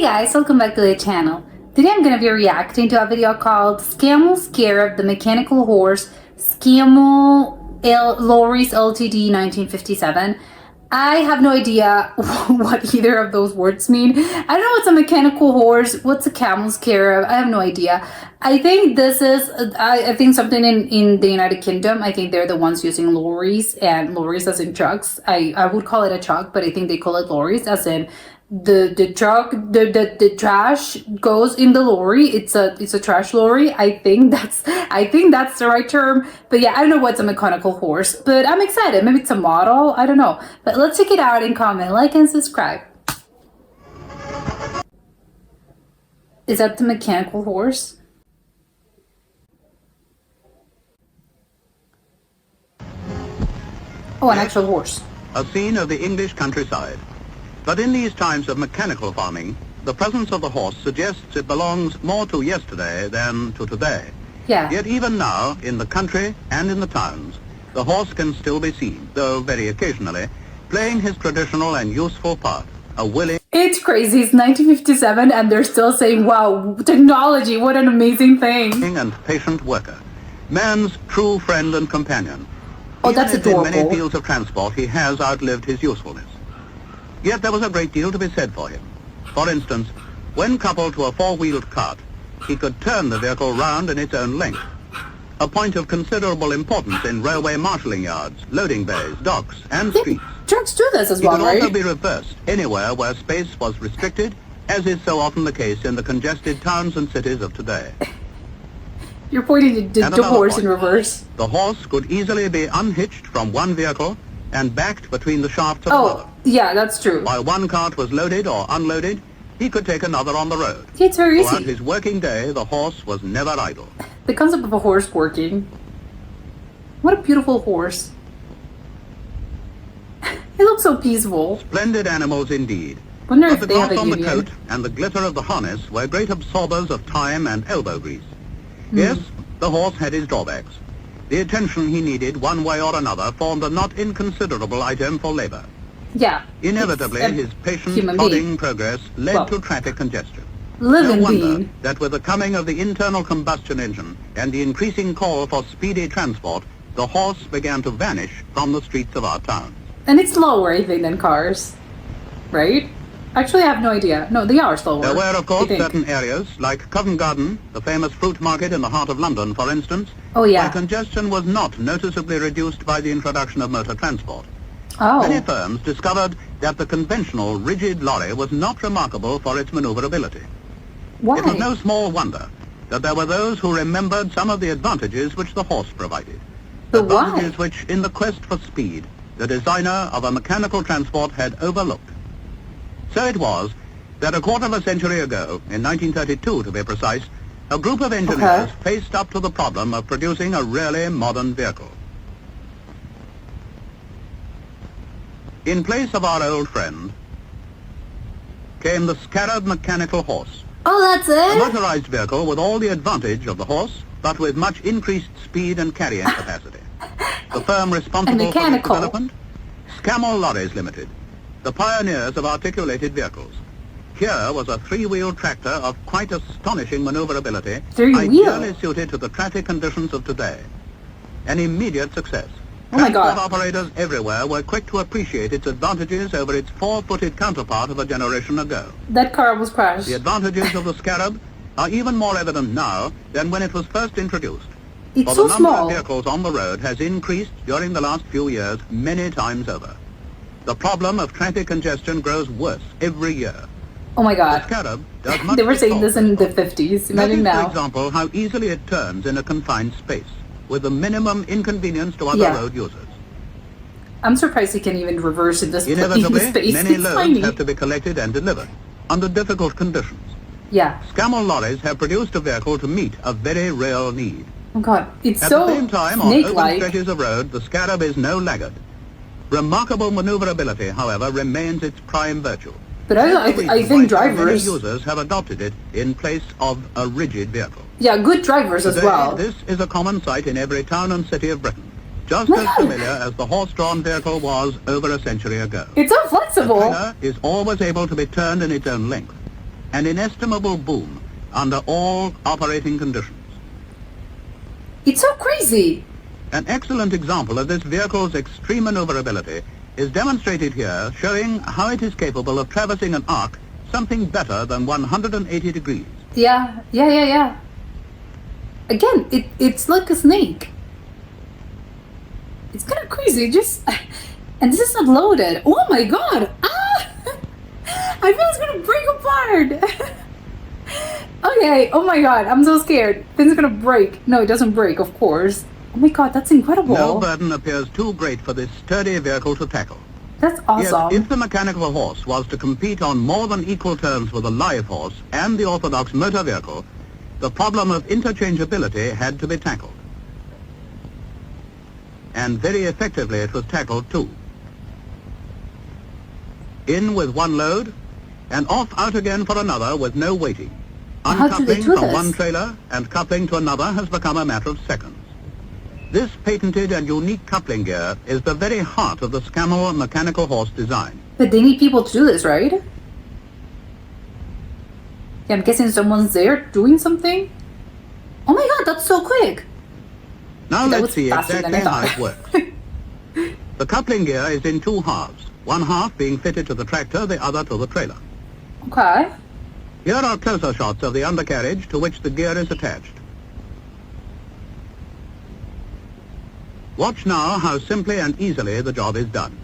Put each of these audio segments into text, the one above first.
guys, welcome back to the channel. Today I'm going to be reacting to a video called Scammell Scarab, the mechanical horse, Scammell Lorries Ltd 1957. I have no idea what either of those words mean. I don't know what's a mechanical horse, what's a camel scarab, I have no idea. I think this is, I think something in the United Kingdom. I think they're the ones using lorries, and lorries as in trucks. I would call it a truck, but I think they call it lorries as in the truck, the trash goes in the lorry. It's a trash lorry. I think that's the right term. But yeah, I don't know what's a mechanical horse, but I'm excited. Maybe it's a model, I don't know. But let's check it out and comment, like, and subscribe. Is that the mechanical horse? Oh, an actual horse. A scene of the English countryside. But in these times of mechanical farming, the presence of the horse suggests it belongs more to yesterday than to today. Yeah. Yet even now, in the country and in the towns, the horse can still be seen, though very occasionally, playing his traditional and useful part, a willing... It's crazy, it's 1957 and they're still saying, wow, technology, what an amazing thing. ...and patient worker, man's true friend and companion. Oh, that's adorable. In many fields of transport, he has outlived his usefulness. Yet there was a great deal to be said for him. For instance, when coupled to a four-wheeled cart, he could turn the vehicle round in its own length, a point of considerable importance in railway marshalling yards, loading bays, docks, and streets. Trucks do this as well, right? It could also be reversed anywhere where space was restricted, as is so often the case in the congested towns and cities of today. You're pointing to the horse in reverse. The horse could easily be unhitched from one vehicle and backed between the shafts of another. Yeah, that's true. While one cart was loaded or unloaded, he could take another on the road. Yeah, it's very easy. Throughout his working day, the horse was never idle. The concept of a horse working. What a beautiful horse. It looks so peaceful. Splendid animals indeed. Wonder if But they the have a gloss on the union. coat and the glitter of the harness were great absorbers of time and elbow grease. Yes, the horse had his drawbacks. The attention he needed one way or another formed a not inconsiderable item for labor. Yeah. Inevitably, his patient, human plodding being. progress led to traffic congestion. Living No wonder being. that with the coming of the internal combustion engine and the increasing call for speedy transport, the horse began to vanish from the streets of our towns. And it's slower, I think, than cars. Right? Actually, I have no idea. No, they are slower. There were, of course, I think. certain areas, like Covent Garden, the famous fruit market in the heart of London, for instance, Oh, yeah. where congestion was not noticeably reduced by the introduction of motor transport. Many Oh. firms discovered that the conventional rigid lorry was not remarkable for its maneuverability. Why? It was no small wonder that there were those who remembered some of the advantages which the horse provided. But why? Advantages which, in the quest for speed, the designer of a mechanical transport had overlooked. So it was that a quarter of a century ago, in 1932 to be precise, a group of engineers faced up to the problem of producing a really modern vehicle. In place of our old friend came the Scarab mechanical horse. Oh, that's A it? motorized vehicle with all the advantage of the horse, but with much increased speed and carrying capacity. The firm responsible for its mechanical. development, Scammell Lorries Ltd, the pioneers of articulated vehicles. Here was a three-wheel tractor of quite astonishing maneuverability, Three-wheel? ideally suited to the traffic conditions of today. An immediate success. Oh my God. Transport operators everywhere were quick to appreciate its advantages over its four-footed counterpart of a generation ago. That car almost crashed. The advantages of the Scarab are even more evident now than when it was first introduced. It's For so the number small. of vehicles on the road has increased during the last few years many times over. The problem of traffic congestion grows worse every year. Oh my The God. Scarab does much They were to saying solve this in the problem. 50s. Imagine Notice, for now. example, how easily it turns in a confined space, with the minimum inconvenience to other Yeah. road users. I'm surprised he can even reverse in this Inevitably, space. many It's loads tiny. have to be collected and delivered under difficult conditions. Yeah. Scammell lorries have produced a vehicle to meet a very real need. Oh God. It's At so the same time, on open snake-like. stretches of road, the Scarab is no laggard. Remarkable maneuverability, however, remains its prime virtue. But I think Many drivers... users have adopted it in place of a rigid vehicle. Yeah, good drivers as Today, well. this is a common sight in every town and city of Britain, just as familiar as the horse-drawn vehicle was over a century ago. It's so The flexible. trailer is always able to be turned in its own length, an inestimable boon under all operating conditions. It's so crazy. An excellent example of this vehicle's extreme maneuverability is demonstrated here, showing how it is capable of traversing an arc something better than 180 degrees. Yeah. Again, it's like a snake. It's kind of crazy. And this is not loaded. Oh my god! Ah! I feel it's gonna break apart. Okay. Oh my god, I'm so scared. Things gonna break. No, it doesn't break, of course. Oh my god, that's incredible. No burden appears too great for this sturdy vehicle to tackle. That's awesome. Yet, if the mechanical horse was to compete on more than equal terms with a live horse and the orthodox motor vehicle, the problem of interchangeability had to be tackled. And very effectively it was tackled too. In with one load, and off out again for another with no waiting. How do they Uncoupling do from this? one trailer and coupling to another has become a matter of seconds. This patented and unique coupling gear is the very heart of the Scammell mechanical horse design. But they need people to do this, right? Yeah, I'm guessing someone's there doing something. Oh my god, that's so quick. Now That let's was see faster than exactly I how thought. it works. The coupling gear is in two halves, one half being fitted to the tractor, the other to the trailer. Okay. Here are closer shots of the undercarriage to which the gear is attached. Watch now how simply and easily the job is done.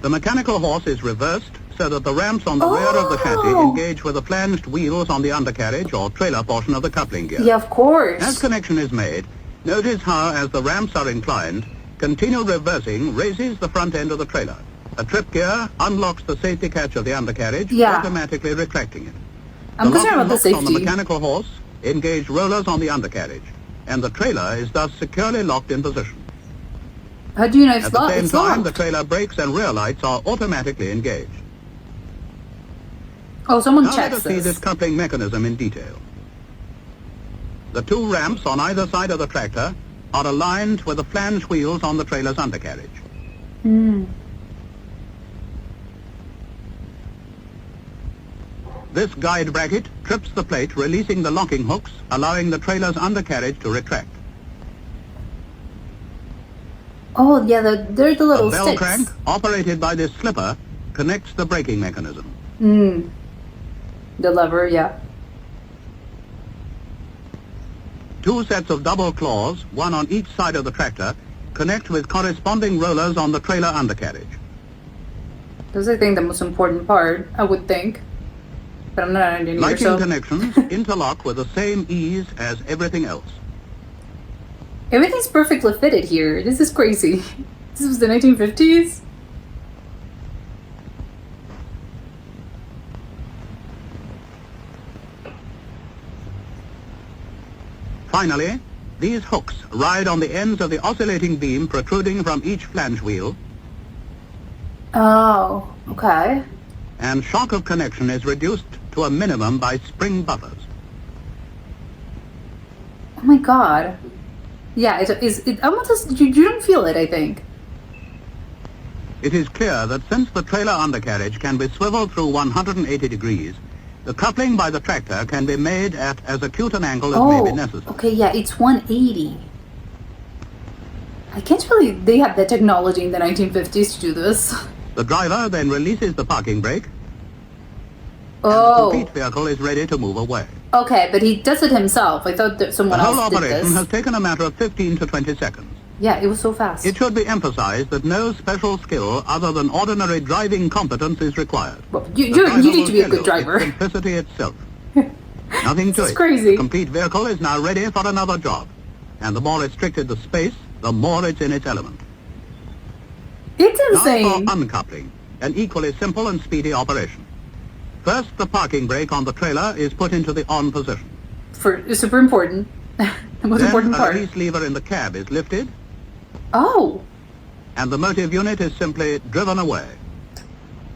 The mechanical horse is reversed so that the ramps on the rear of the chassis engage with the flanged wheels on the undercarriage or trailer portion of the coupling gear. Yeah, of course. As connection is made, notice how, as the ramps are inclined, continual reversing raises the front end of the trailer. A trip gear unlocks the safety catch of the undercarriage, Yeah. automatically retracting it. I'm The concerned locking about the hooks on the safety. mechanical horse engage rollers on the undercarriage, and the trailer is thus securely locked in position. How do you know it's At the locked? same It's time, the locked. trailer brakes and rear lights are automatically engaged. Oh, someone Now let checks us see this this. coupling mechanism in detail. The two ramps on either side of the tractor are aligned with the flange wheels on the trailer's undercarriage. This guide bracket trips the plate, releasing the locking hooks, allowing the trailer's undercarriage to retract. Oh, yeah, they're the A little bell sticks. crank, operated by this slipper, connects the braking mechanism. The lever, yeah. Two sets of double claws, one on each side of the tractor, connect with corresponding rollers on the trailer undercarriage. That's, I think, the most important part, I would think. But I'm not an engineer, Lighting so... connections interlock with the same ease as everything else. Everything's perfectly fitted here. This is crazy. This was the 1950s? Finally, these hooks ride on the ends of the oscillating beam protruding from each flange wheel, Oh, okay. and shock of connection is reduced to a minimum by spring buffers. Oh my god. Yeah, it almost, you don't feel it, I think. It is clear that since the trailer undercarriage can be swiveled through 180 degrees, the coupling by the tractor can be made at as acute an angle as may be necessary. Okay, yeah, it's 180. I can't believe they had the technology in the 1950s to do this. The driver then releases the parking brake, and the Oh, complete vehicle is ready to move away. okay, but he does it himself. I thought that The someone whole else did operation this. has taken a matter of 15 to 20 seconds. Yeah, it was so fast. It should be emphasized that no special skill other than ordinary driving competence is required. Well, The you driver need will to be a tell good you, driver. It's simplicity itself. Nothing to This is it. crazy. The complete vehicle is now ready for another job. And the more restricted the space, the more it's in its element. It's Now insane. for uncoupling, an equally simple and speedy operation. First, the parking brake on the trailer is put into the on position. It's super important. The most Then important a part. release lever in the cab is lifted, Oh. and the motive unit is simply driven away.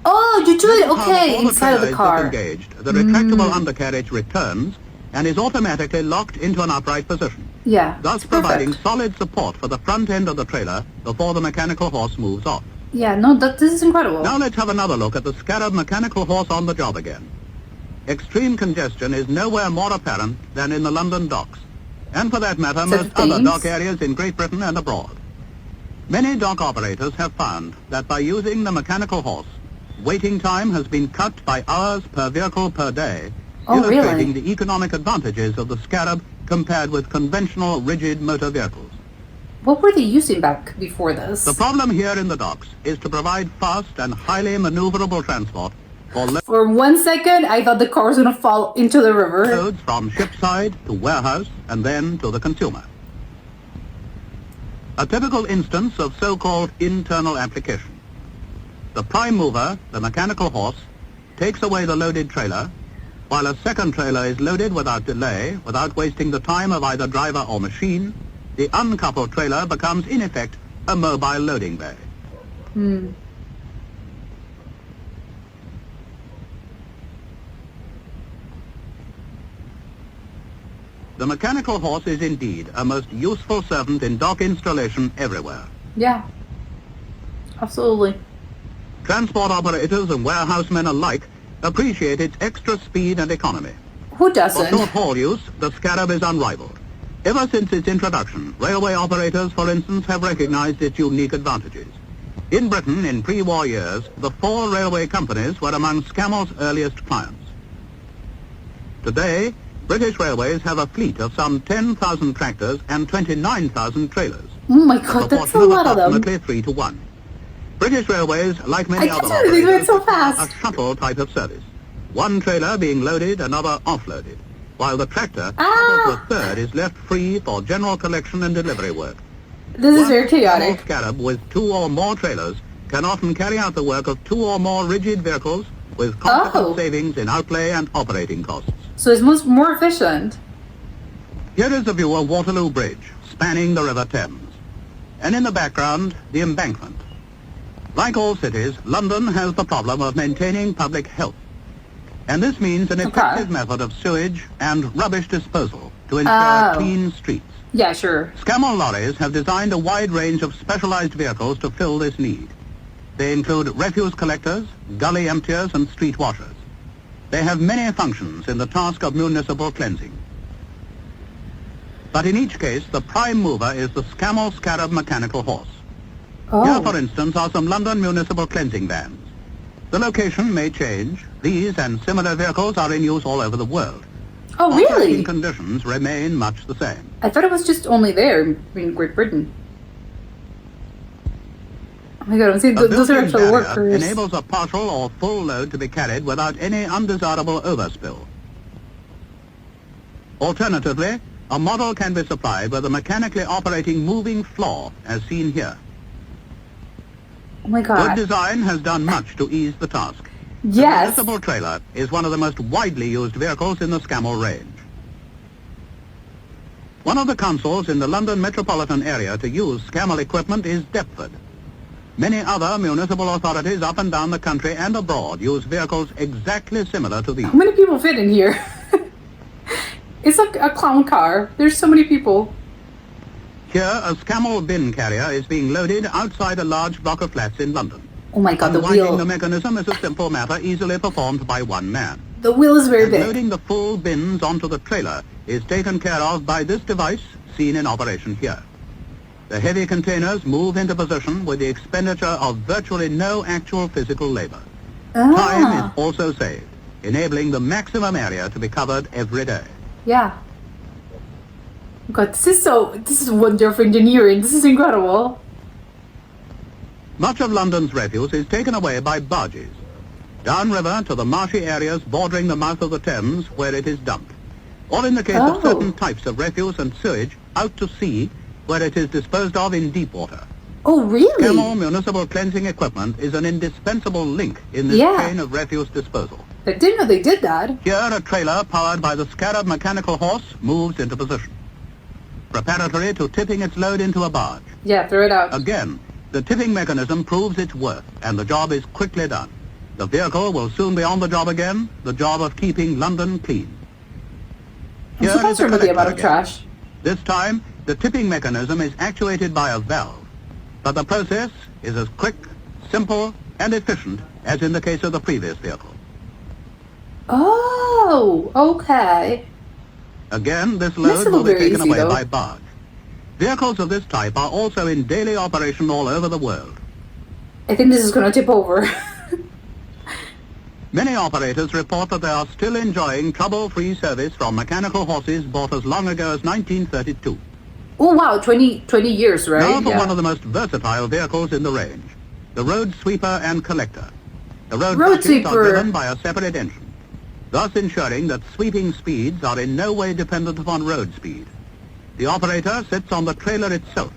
Oh, you do it, Notice how okay, before inside of trailer the is car. disengaged, the retractable undercarriage returns and is automatically locked into an upright position, Yeah, thus it's providing perfect. solid support for the front end of the trailer before the mechanical horse moves off. Yeah, no, this is incredible. Now let's have another look at the Scarab mechanical horse on the job again. Extreme congestion is nowhere more apparent than in the London docks, and for that matter, most other dock areas in Great Britain and abroad. Many dock operators have found that by using the mechanical horse, waiting time has been cut by hours per vehicle per day, illustrating the economic advantages of the Scarab compared with conventional rigid motor vehicles. What were they using back before this? The problem here in the docks is to provide fast and highly maneuverable transport For 1 second, I thought the car was going to fall into the river. loads from shipside to warehouse and then to the consumer. A typical instance of so-called internal application. The prime mover, the mechanical horse, takes away the loaded trailer, while a second trailer is loaded without delay, without wasting the time of either driver or machine. The uncoupled trailer becomes, in effect, a mobile loading bay. The mechanical horse is indeed a most useful servant in dock installation everywhere. Yeah, absolutely. Transport operators and warehousemen alike appreciate its extra speed and economy. Who For doesn't? short-haul use, the Scarab is unrivaled. Ever since its introduction, railway operators, for instance, have recognized its unique advantages. In Britain, in pre-war years, the 4 railway companies were among Scammell's earliest clients. Today, British Railways have a fleet of some 10,000 tractors and 29,000 trailers. Oh my god, that's a lot of them. Approximately 3 to 1. British Railways, like many other can't believe operators, it's so fast. a shuttle type of service. One trailer being loaded, another offloaded, while the tractor, coupled to a third, is left free for general collection and delivery work. This is very Scammell chaotic. Scarab with 2 or more trailers can often carry out the work of 2 or more rigid vehicles with consequent savings in outlay and operating costs. So it's much more efficient. Here is a view of Waterloo Bridge, spanning the River Thames. And in the background, the embankment. Like all cities, London has the problem of maintaining public health. And this means an effective method of sewage and rubbish disposal to ensure clean streets. Yeah, sure. Scammell Lorries have designed a wide range of specialized vehicles to fill this need. They include refuse collectors, gully emptiers, and street washers. They have many functions in the task of municipal cleansing. But in each case, the prime mover is the Scammell Scarab mechanical horse. Here, for instance, are some London municipal cleansing vans. The location may change. These and similar vehicles are in use all over the world. Oh, really? Operating conditions remain much the same. I thought it was just only there in Great Britain. Oh my god, I'm seeing those are actual workers. Enables a partial or full load to be carried without any undesirable overspill. Alternatively, a model can be supplied with a mechanically operating moving floor, as seen here. Oh my god. Good design has done much to ease the task. Yes. The municipal trailer is one of the most widely used vehicles in the Scammell range. One of the consuls in the London metropolitan area to use Scammell equipment is Deptford. Many other municipal authorities up and down the country and abroad use vehicles exactly similar to these. How many people fit in here? It's like a clown car. There's so many people. Here, a Scammell bin carrier is being loaded outside a large block of flats in London. Oh my god, the Unwinding wheel. the mechanism is a simple matter easily performed by one man. The wheel is very big. Loading the full bins onto the trailer is taken care of by this device seen in operation here. The heavy containers move into position with the expenditure of virtually no actual physical labor. Time is also saved, enabling the maximum area to be covered every day. Yeah. God, this is wonderful engineering. This is incredible. Much of London's refuse is taken away by barges, downriver to the marshy areas bordering the mouth of the Thames where it is dumped, or in the case of certain types of refuse and sewage, out to sea where it is disposed of in deep water. Oh, really? Scammell municipal cleansing equipment is an indispensable link in this chain of refuse disposal. I didn't know they did that. Here, a trailer powered by the Scarab mechanical horse moves into position, preparatory to tipping its load into a barge. Yeah, throw it out. Again, the tipping mechanism proves its worth, and the job is quickly done. The vehicle will soon be on the job again, the job of keeping London clean. I'm surprised with the amount of trash. This time, the tipping mechanism is actuated by a valve, but the process is as quick, simple and efficient as in the case of the previous vehicle. Oh, okay. Again, this Makes load it will look be very taken easy, away though. by barge. Vehicles of this type are also in daily operation all over the world. I think this is going to tip over. Many operators report that they are still enjoying trouble-free service from mechanical horses bought as long ago as 1932. Oh, wow, 20 years, right? Now for one of the most versatile vehicles in the range, the road sweeper and collector. The road Road buses are sweeper. driven by a separate engine, thus ensuring that sweeping speeds are in no way dependent upon road speed. The operator sits on the trailer itself,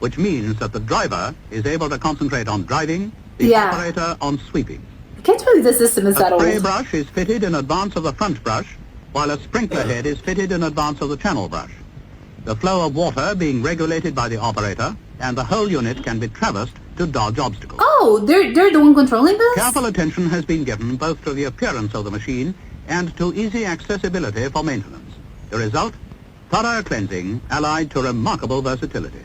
which means that the driver is able to concentrate on driving, the Yeah. operator on sweeping. I can't believe the system is that A spray old. brush is fitted in advance of the front brush, while a sprinkler head is fitted in advance of the channel brush. The flow of water being regulated by the operator, and the whole unit can be traversed to dodge obstacles. Oh, they're the one controlling this? Careful attention has been given both to the appearance of the machine and to easy accessibility for maintenance. The result? Thorough cleansing allied to remarkable versatility.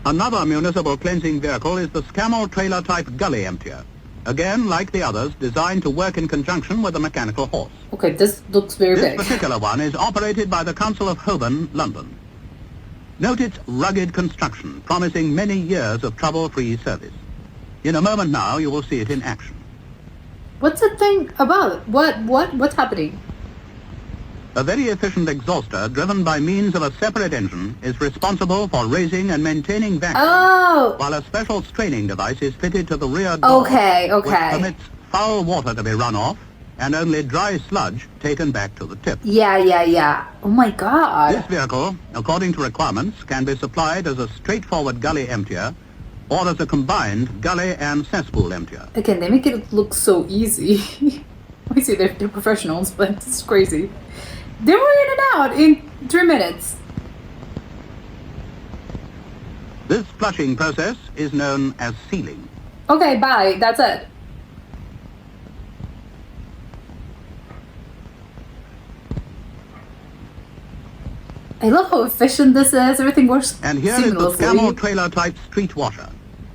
Another municipal cleansing vehicle is the Scammell trailer type gully emptier. Again, like the others, designed to work in conjunction with a mechanical horse. Okay, this looks very This big. particular one is operated by the Council of Holborn, London. Note its rugged construction, promising many years of trouble-free service. In a moment now, you will see it in action. What's the thing about? What's happening? A very efficient exhauster driven by means of a separate engine is responsible for raising and maintaining vacuum, Oh, while a special straining device is fitted to the rear door, okay. which permits foul water to be run off and only dry sludge taken back to the tip. Yeah. Oh my This god. vehicle, according to requirements, can be supplied as a straightforward gully emptier or as a combined gully and cesspool emptier. Again, they make it look so easy. I see they're professionals, but it's crazy. They were in and out in 3 minutes. This flushing process is known as sealing. Okay, bye. That's it. I love how efficient this is. Everything works And here is the seamlessly. Scammell trailer type street washer,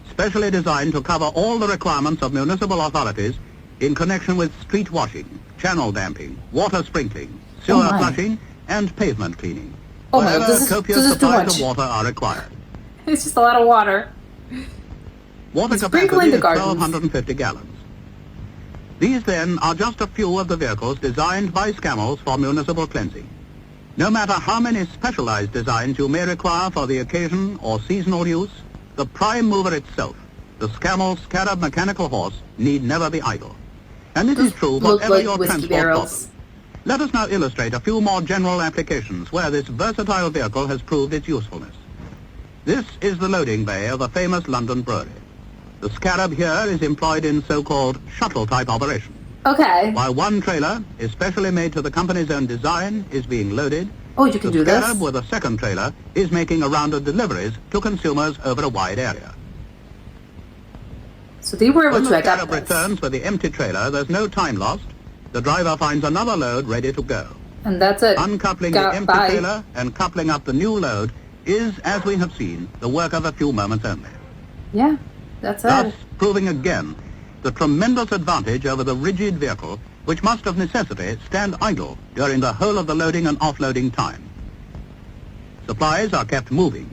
specially designed to cover all the requirements of municipal authorities in connection with street washing, channel damping, water sprinkling, sewer my. flushing, and pavement cleaning. Oh my, Wherever this copious is too supplies much. of water are required. It's just a lot of water. Water Sprinkling capacity the is gardens. 1,250 gallons. These, then, are just a few of the vehicles designed by Scammells for municipal cleansing. No matter how many specialized designs you may require for the occasion or seasonal use, the prime mover itself, the Scammell Scarab mechanical horse, need never be idle. And this is true Look whatever like your whiskey transport barrels. problem. Let us now illustrate a few more general applications where this versatile vehicle has proved its usefulness. This is the loading bay of a famous London brewery. The Scarab here is employed in so-called shuttle-type operation. Okay. While one trailer, especially made to the company's own design, is being loaded, Oh, you can the do this? Scarab with a second trailer is making a round of deliveries to consumers over a wide area. So they were able When to the adapt Scarab this. returns with the empty trailer, there's no time lost. The driver finds another load ready to go. And that's it. Uncoupling Got- the empty bye. trailer and coupling up the new load is, as we have seen, the work of a few moments only. Yeah, that's Thus, it. proving again the tremendous advantage over the rigid vehicle, which must of necessity stand idle during the whole of the loading and offloading time. Supplies are kept moving.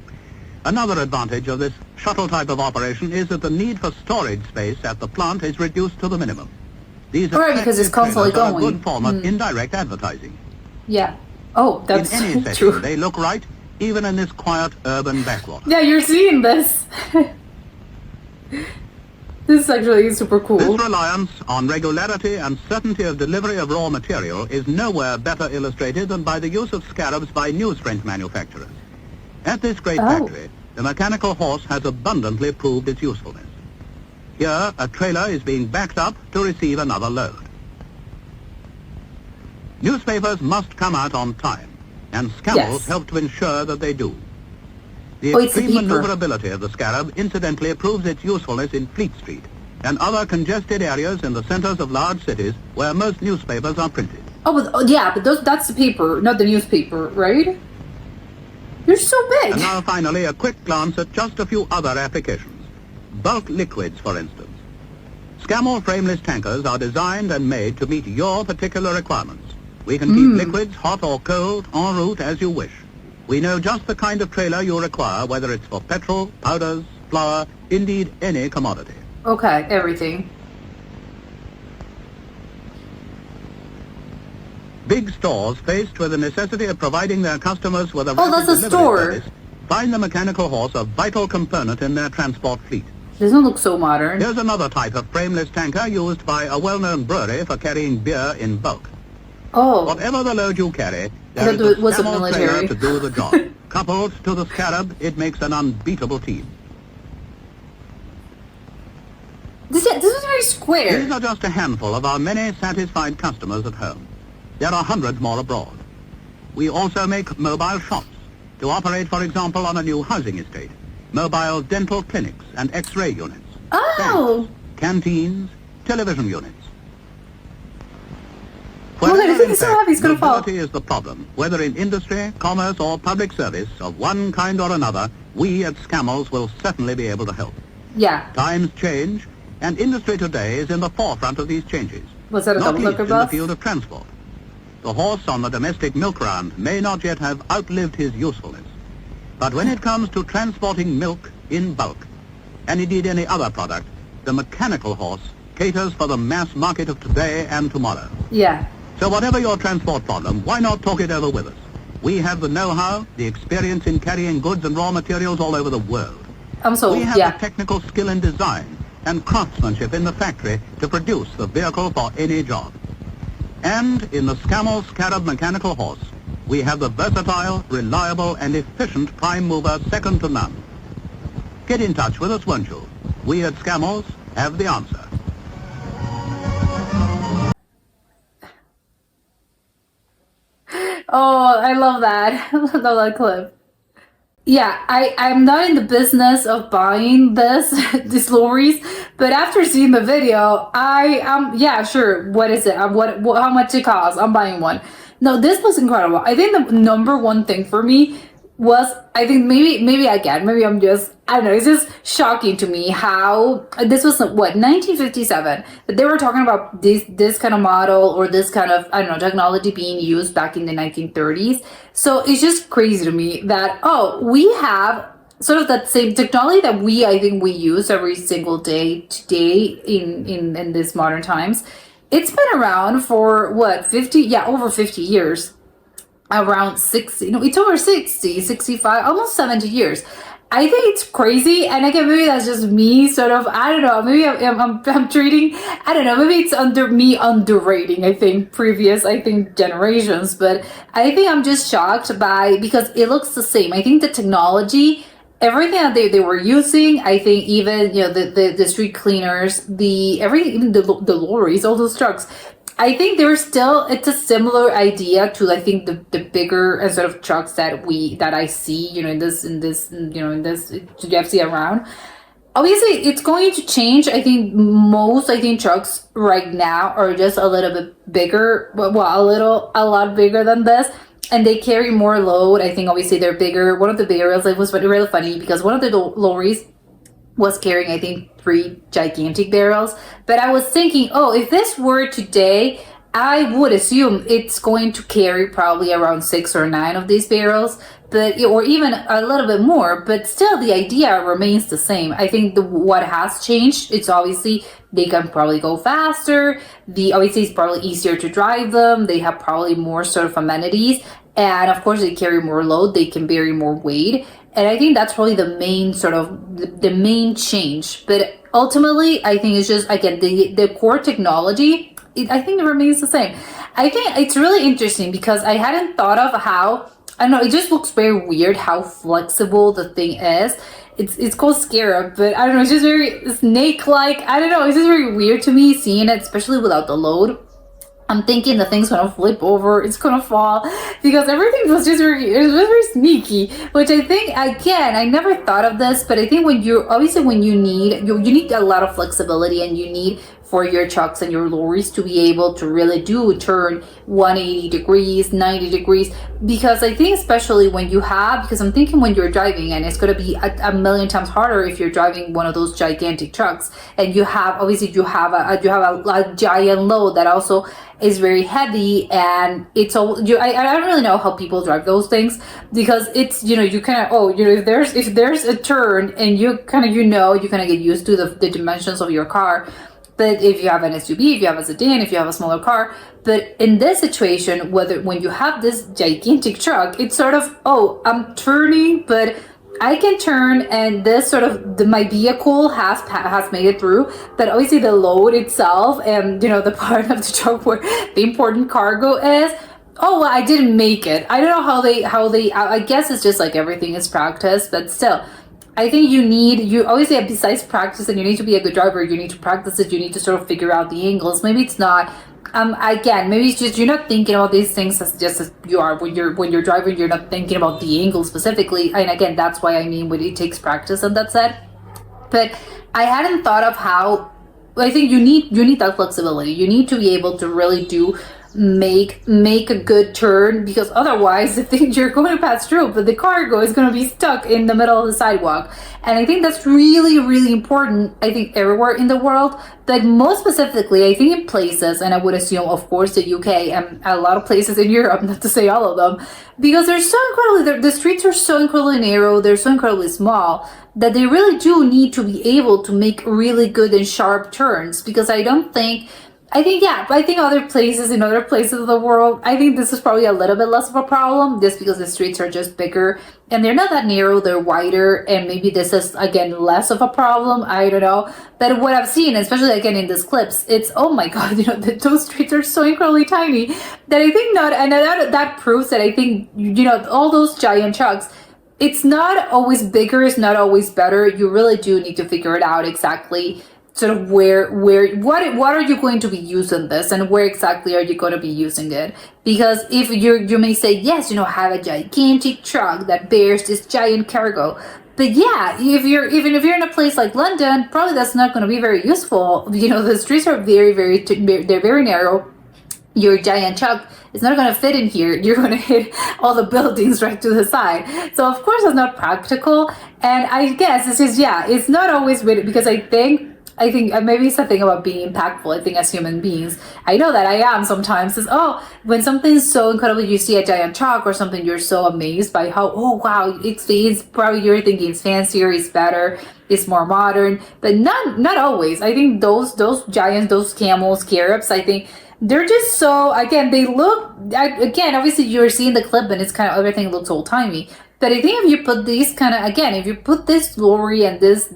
Another advantage of this shuttle type of operation is that the need for storage space at the plant is reduced to the minimum. These Right, because it's attractive constantly trailers are a going. good form of indirect advertising. Yeah. Oh, that's In any so setting, true. they look right, even in this quiet urban backwater. Yeah, you're seeing this. This is actually super cool. This reliance on regularity and certainty of delivery of raw material is nowhere better illustrated than by the use of scarabs by newsprint manufacturers. At this great Oh. factory, the mechanical horse has abundantly proved its usefulness. Here, a trailer is being backed up to receive another load. Newspapers must come out on time, and Scammells Yes. help to ensure that they do. The Oh, it's the extreme beeper. maneuverability of the Scarab incidentally proves its usefulness in Fleet Street and other congested areas in the centers of large cities where most newspapers are printed. Oh, but, that's the paper, not the newspaper, right? You're so big. And now finally a quick glance at just a few other applications. Bulk liquids, for instance. Scammell frameless tankers are designed and made to meet your particular requirements. We can keep liquids hot or cold en route as you wish. We know just the kind of trailer you require, whether it's for petrol, powders, flour, indeed any commodity. Okay, everything. Big stores faced with the necessity of providing their customers with a Oh, that's a rapid delivery store. service find the mechanical horse a vital component in their transport fleet. Doesn't look so modern. Here's another type of frameless tanker used by a well-known brewery for carrying beer in bulk. Oh, Whatever the load you carry, there I is thought a it was a Scammell military. trailer to do the job. Coupled to the Scarab, it makes an unbeatable team. this is very square. These are just a handful of our many satisfied customers at home. There are hundreds more abroad. We also make mobile shops to operate, for example, on a new housing estate, mobile dental clinics and X-ray units, Oh, canteens, television units. Look at it, Wherever, in it's so fact, heavy, it's gonna fall. mobility is the problem, whether in industry, commerce or public service of one kind or another, we at Scammells will certainly be able to help. yeah. Times change, and industry today is in the forefront of these changes. Was that a Not double least decker in the bus? field of transport. The horse on the domestic milk round may not yet have outlived his usefulness. But when it comes to transporting milk in bulk, and indeed any other product, the mechanical horse caters for the mass market of today and tomorrow. Yeah. So whatever your transport problem, why not talk it over with us? We have the know-how, the experience in carrying goods and raw materials all over the world. I'm sold. We have Yeah. the technical skill in design and craftsmanship in the factory to produce the vehicle for any job. And in the Scammell Scarab mechanical horse, we have the versatile, reliable and efficient prime mover second to none. Get in touch with us, won't you? We at Scammells have the answer. Oh, I love that. I love that clip. Yeah, I'm not in the business of buying these lorries, but after seeing the video, yeah, sure. What is it? What how much it costs? I'm buying one. No, this was incredible. I think the number one thing for me was, I think maybe I don't know, it's just shocking to me how this was what, 1957, but they were talking about this kind of model or this kind of, I don't know, technology being used back in the 1930s. So it's just crazy to me that, oh, we have sort of that same technology that I think we use every single day today in this modern times. It's been around for what, 50, yeah, over 50 years. Around 60, no, it's over 60, 65, almost 70 years. I think it's crazy, and again, maybe that's just me sort of, I don't know, maybe I'm treating, I don't know, maybe it's underrating, I think, generations, but I think I'm just shocked because it looks the same. I think the technology, everything that they were using, I think even, you know, the street cleaners, even the lorries, all those trucks, I think it's a similar idea to, I think, the bigger sort of trucks that I see, you know, in this GFC around. Obviously, it's going to change. I think trucks right now are just a little bit bigger, a lot bigger than this, and they carry more load. I think obviously they're bigger. One of the bigger rails, it was really funny because one of the lorries was carrying, I think, 3 gigantic barrels. But I was thinking, oh, if this were today, I would assume it's going to carry probably around 6 or 9 of these barrels, or even a little bit more. But still, the idea remains the same. I think what has changed, it's obviously they can probably go faster. Obviously, it's probably easier to drive them. They have probably more sort of amenities. And of course, they carry more load. They can carry more weight. And I think that's probably the main sort of the main change. But ultimately, I think it's just, again, the core technology, I think it remains the same. I think it's really interesting because I hadn't thought of how, I don't know, it just looks very weird how flexible the thing is. It's called Scarab, but I don't know, it's just very snake-like. I don't know, it's just very weird to me seeing it, especially without the load. I'm thinking the thing's gonna flip over, it's gonna fall, because everything was just very sneaky, which I think, again, I never thought of this, but I think when you need a lot of flexibility and you need for your trucks and your lorries to be able to really do turn 180 degrees, 90 degrees, because I think especially when you have, because I'm thinking when you're driving, and it's going to be a million times harder if you're driving one of those gigantic trucks, and you have, obviously you have a giant load that also is very heavy, and it's all, I don't really know how people drive those things, because it's, you kind of, if there's a turn, and you kind of, you kind of get used to the dimensions of your car. But if you have an SUV, if you have a sedan, if you have a smaller car, but in this situation, when you have this gigantic truck, it's sort of, I'm turning, but I can turn, and this sort of, my vehicle has made it through, but obviously the load itself, and the part of the truck where the important cargo is, I didn't make it. I don't know how they I guess it's just like everything is practice, but still, I think you obviously, besides practice, and you need to be a good driver, you need to practice it, you need to sort of figure out the angles. Maybe it's not, again, maybe it's just you're not thinking about these things as you are when you're driving. You're not thinking about the angle specifically, and again, that's why I mean when it takes practice and that's it. But I hadn't thought of how, I think you need that flexibility. You need to be able to really make a good turn, because otherwise the thing you're going to pass through, but the cargo is going to be stuck in the middle of the sidewalk. And I think that's really, really important, I think, everywhere in the world, but most specifically I think in places, and I would assume of course the UK and a lot of places in Europe, not to say all of them, because they're so incredibly, the streets are so incredibly narrow, they're so incredibly small, that they really do need to be able to make really good and sharp turns. Because I think other places, in other places of the world, I think this is probably a little bit less of a problem, just because the streets are just bigger and they're not that narrow, they're wider, and maybe this is, again, less of a problem, I don't know. But what I've seen, especially again in these clips, it's, oh my god, those streets are so incredibly tiny that I think not, and that proves that I think, all those giant trucks, it's not always bigger, it's not always better. You really do need to figure it out exactly, sort of what are you going to be using this, and where exactly are you going to be using it. Because if you may say, yes, have a gigantic truck that bears this giant cargo, but yeah, even if you're in a place like London, probably that's not going to be very useful. The streets are they're very narrow. Your giant truck is not going to fit in here. You're going to hit all the buildings right to the side. So of course it's not practical. And I guess it's just, it's not always with it, because I think maybe it's something about being impactful. I think as human beings, I know that I am sometimes, is, when something's so incredible, you see a giant truck or something, you're so amazed by how, wow, it's probably, you're thinking it's fancier, it's better, it's more modern, but not always. I think those giants, those Scammell Scarabs, I think they're just so, again, they look, again, obviously you're seeing the clip and it's kind of, everything looks old timey. But I think if you put these kind of, again, if you put this lorry and this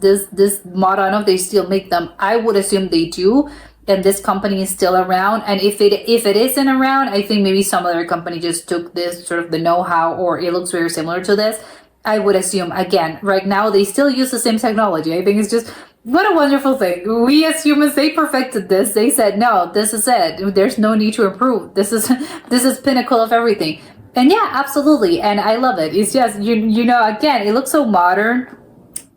mod, I don't know if they still make them. I would assume they do, and this company is still around. And if it isn't around, I think maybe some other company just took this sort of the know-how, or it looks very similar to this. I would assume, again, right now they still use the same technology. I think it's just, what a wonderful thing. We as humans, they perfected this. They said, no, this is it. There's no need to improve. This is pinnacle of everything. And yeah, absolutely. And I love it. It's just, again, it looks so modern,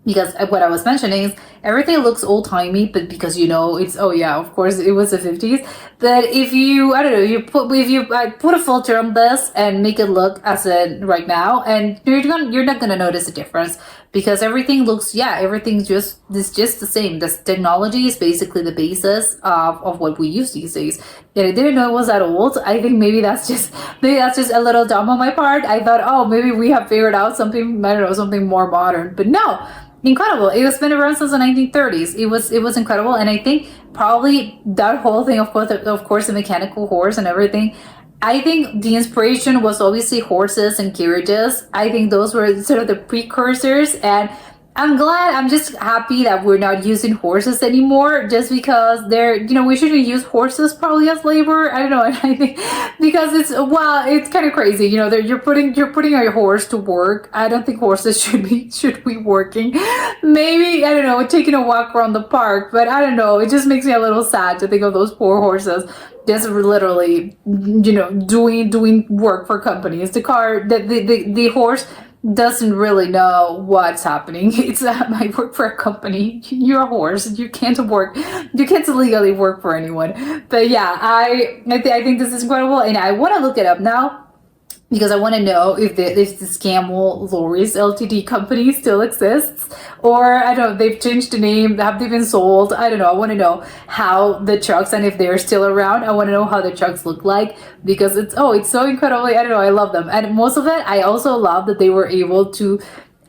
because what I was mentioning is everything looks old-timey, but because, it's, of course, it was the 50s. But if you, I don't know, if you put a filter on this and make it look as it right now, and you're not going to notice a difference, because everything looks, everything's just the same. This technology is basically the basis of what we use these days. And I didn't know it was that old. I think maybe that's just a little dumb on my part. I thought, maybe we have figured out something, I don't know, something more modern. But no, incredible. It was been around since the 1930s. It was incredible. And I think probably that whole thing, of course, the mechanical horse and everything, I think the inspiration was obviously horses and carriages. I think those were sort of the precursors, and I'm just happy that we're not using horses anymore, just because we shouldn't use horses probably as labor. I don't know. I think because it's kind of crazy. You're putting your horse to work. I don't think horses should be working. Maybe, I don't know, taking a walk around the park, but I don't know. It just makes me a little sad to think of those poor horses just literally, doing work for companies. The horse, doesn't really know what's happening. It's I work for a company. You're a horse. You can't legally work for anyone. But yeah, I think this is incredible, and I want to look it up now because I want to know if the Scammell Lorries Ltd company still exists, or I don't know, they've changed the name, have they been sold? I don't know. I want to know how the trucks, and if they're still around, I want to know how the trucks look like, because it's so incredibly, I don't know, I love them. And most of it, I also love that they were able to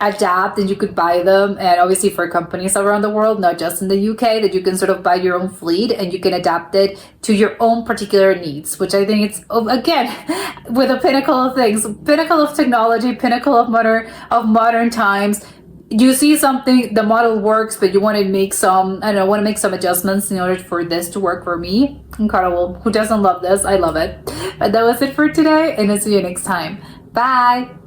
adapt, and you could buy them, and obviously for companies around the world, not just in the UK, that you can sort of buy your own fleet and you can adapt it to your own particular needs, which I think it's, again, with a pinnacle of things, pinnacle of technology, pinnacle of modern times. You see something, the model works, but you want to make some, I don't know, want to make some adjustments in order for this to work for me. Incredible. Who doesn't love this? I love it. But that was it for today, and I'll see you next time. Bye.